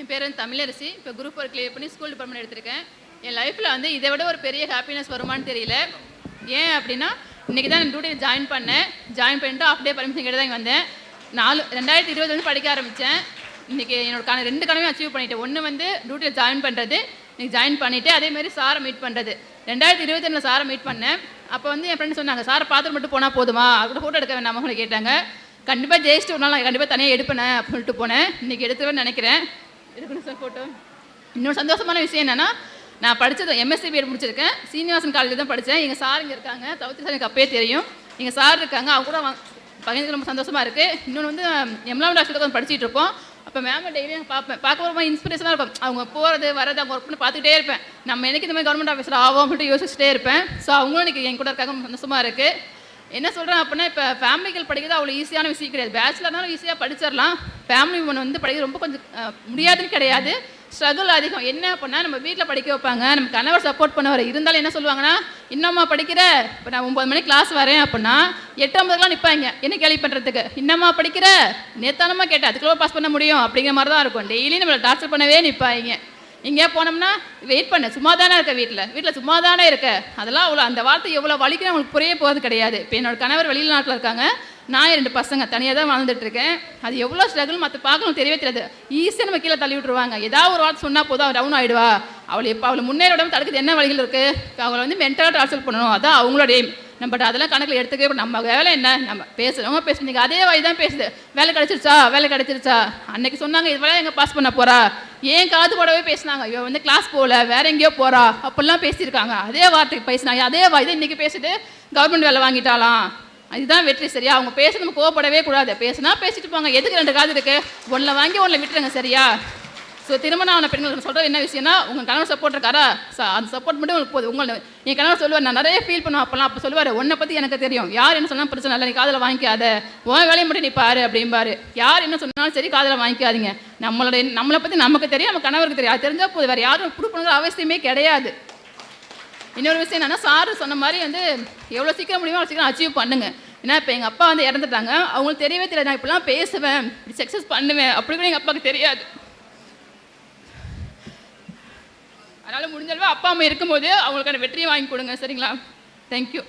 என் பேர் வந்து தமிழரசி. இப்போ குரூப் ஒர்க் கிளியர் பண்ணி ஸ்கூல் டிபார்ட்மெண்ட் எடுத்திருக்கேன். என் லைஃப்பில் வந்து இதை விட ஒரு பெரிய ஹாப்பினஸ் வருமானு தெரியல. ஏன் அப்படின்னா, இன்றைக்கி தான் நான் டியூட்டியில் ஜாயின் பண்ணேன். ஜாயின் பண்ணிட்டு ஆஃப் டே பர்மிஷன் கேட்டு தான் இங்கே வந்தேன். 2020 வந்து படிக்க ஆரம்பித்தேன். இன்றைக்கி என்னோட 2 கனவே அச்சீவ் பண்ணிவிட்டேன். ஒன்று வந்து டியூட்டியில் ஜாயின் பண்ணுறது, இன்றைக்கி ஜாயின் பண்ணிவிட்டு அதேமாதிரி சாரை மீட் பண்ணுறது. 2022 சாரை மீட் பண்ணேன். அப்போ வந்து என் ஃப்ரெண்டு சொன்னாங்க, சாரை பார்த்துட்டு மட்டும் போனால் போதுமா, அது கூட ஃபோட்டோ எடுக்க வேண்டாம் அவங்களை கேட்டாங்க. கண்டிப்பாக ஜெயிச்சிட்டு ஒரு நாள் நான் கண்டிப்பாக தனியாக எடுப்பேன் அப்படின்னு சொல்லிட்டு போனேன். இன்றைக்கி எடுத்துருவேன்னு நினைக்கிறேன். எடுக்கணும் சார் ஃபோட்டோ. இன்னொரு சந்தோஷமான விஷயம் என்னென்னா, நான் படித்தது எம்எஸ்சி பிஎட் முடிச்சிருக்கேன். சீனிவாசன் காலேஜில் தான் படித்தேன். எங்கள் சார் இங்கே இருக்காங்க. தவிர்த்து சார் எனக்கு அப்பயே தெரியும். எங்கள் சார் இருக்காங்க. அவங்க கூட பகிர்ந்து ரொம்ப சந்தோஷமாக இருக்குது. இன்னொன்று வந்து எம்லாம் டாக்டர் கொஞ்சம் படிச்சுட்டு இருப்போம். அப்போ மேம் டெய்லியும் பார்க்க ரொம்ப இன்ஸ்பிரேஷனாக இருக்கும். அவங்க போகிறது வரது அவங்க ஒர்க் பண்ணி பார்த்துக்கிட்டே இருப்பேன். நம்ம எனக்கு இந்த மாதிரி கவர்மெண்ட் ஆஃபீஸர் ஆகும் அப்படின்ட்டு யோசிச்சுட்டே இருப்பேன். ஸோ அவங்களும் எனக்கு என் கூட இருக்காங்க, சந்தோஷமாக இருக்குது. என்ன சொல்கிறேன் அப்படின்னா, இப்போ ஃபேமிலிகள் படிக்கிறது அவ்வளோ ஈஸியான விஷயம் கிடையாது. பேச்சுலர்னாலும் ஈஸியாக படிச்சிடலாம். ஃபேமிலி ஒன்று வந்து படிக்கிறது ரொம்ப கொஞ்சம் முடியாதுன்னு கிடையாது, ஸ்ட்ரகிள் அதிகம். என்ன அப்படின்னா, நம்ம வீட்டில் படிக்க வைப்பாங்க, நம்ம கணவர் சப்போர்ட் பண்ணுவார். இருந்தாலும் என்ன சொல்லுவாங்கன்னா, இன்னம்மா படிக்கிற, இப்போ நான் 9 மணிக்கு கிளாஸ் வரேன் அப்படின்னா 8:50லாம் நிற்பாங்க என்ன கேள்வி பண்ணுறதுக்கு. இன்னம்மா படிக்கிற, நேத்தானமா கேட்டேன், அதுக்குள்ளே பாஸ் பண்ண முடியும் அப்படிங்கிற மாதிரி தான் இருக்கும். டெய்லி நம்மளை டார்ச்சர் பண்ணவே நிற்பாங்க. எங்கேயா போனோம்னா வெயிட் பண்ண, சும்மா தானே இருக்க, வீட்டில் சும்மா தானே இருக்க. அதெல்லாம் அவ்வளோ, அந்த வார்த்தை எவ்வளோ வலிக்குன்னு அவங்களுக்கு புரிய போகிறது கிடையாது. இப்போ என்னோட கணவர் வெளிநாட்டில் இருக்காங்க, நான் 2 பசங்க தனியாக தான் வாழ்ந்துட்டுருக்கேன். அது எவ்வளோ ஸ்ட்ரகிள் மற்ற பார்க்கணும் தெரியவே தெரியாது. ஈஸியாக நம்ம கீழே தள்ளி விட்டுருவாங்க. ஏதாவது ஒரு வார்த்தை சொன்னால் போதும், அவள் டவுன் ஆகிடுவா. அவளை முன்னேற விடாமல் தடுக்குது என்ன வழிகள் இருக்குது, அவளை வந்து மென்டலாக டார்ச்சர் பண்ணணும், அதான் அவங்களோட எய்ம். நம்ம பட் அதெல்லாம் கணக்கில் எடுத்துக்கவே நம்ம வேலை என்ன, நம்ம பேசுகிறவங்க பேசுனீங்க அதே வழி தான் பேசுது. வேலை கிடச்சிருச்சா அன்னைக்கு சொன்னாங்க, இது வேலை எங்கே பாஸ் பண்ண போகிறா, ஏன் காது போடவே பேசினாங்க, இவன் வந்து கிளாஸ் போகல வேற எங்கேயோ போகிறா அப்படிலாம் பேசியிருக்காங்க. அதே வார்த்தைக்கு பேசினாங்க, அதே வாய் இன்றைக்கி பேசுது, கவர்மெண்ட் வேலை வாங்கிட்டாலாம். அதுதான் வெற்றி. சரியா, அவங்க பேச நம்ம கோவப்படவே கூடாது. பேசுனா பேசிட்டு போங்க, எதுக்கு 2 காது இருக்குது, ஒன்றில் வாங்கி ஒன்றில் விட்டுருங்க. சரியா? ஸோ திருமணம் ஆன பெண்களுக்கு சொல்கிறது என்ன விஷயம்னா, உங்கள் கணவர் சப்போர்ட் இருக்காரா, அந்த சப்போர்ட் மட்டும் உங்களுக்கு போதும். என் கணவர் சொல்லுவார், நான் நிறைய ஃபீல் பண்ணுவேன் அப்போலாம். அப்போ சொல்லுவார், உன்னை பற்றி எனக்கு தெரியும், யார் என்ன சொன்னாலும் பிரச்சனை இல்லை, நீ காதில் வாங்கிக்காத, உன் வேலையை மட்டும் நீ பாரு அப்படிம்பாரு. யார் என்ன சொன்னாலும் சரி காதில் வாங்கிக்காதீங்க. நம்மளை பற்றி நமக்கு தெரியும், நம்ம கணவருக்கு தெரியும். அது தெரிஞ்சால் போதும், வேறு யாரும் ப்ரூவ் பண்ணுற அவசியமே கிடையாது. இன்னொரு விஷயம் என்னென்னா, சார் சொன்ன மாதிரி வந்து எவ்வளோ சீக்கிரம் முடியுமோ அவ்வளோ சீக்கிரம் அச்சீவ் பண்ணுங்க. ஏன்னா இப்போ எங்கள் அப்பா வந்து இறந்துட்டாங்க, அவங்களுக்கு தெரியவே தெரியாது நான் இப்படிலாம் பேசுவேன், இப்படி சக்ஸஸ் பண்ணுவேன் அப்படி கூட எங்கள் அப்பாவுக்கு தெரியாது. அதனால் முடிஞ்சளவு அப்பா அம்மா இருக்கும்போது அவங்களுக்கான வெற்றியை வாங்கி கொடுங்க. சரிங்களா? தேங்க்யூ.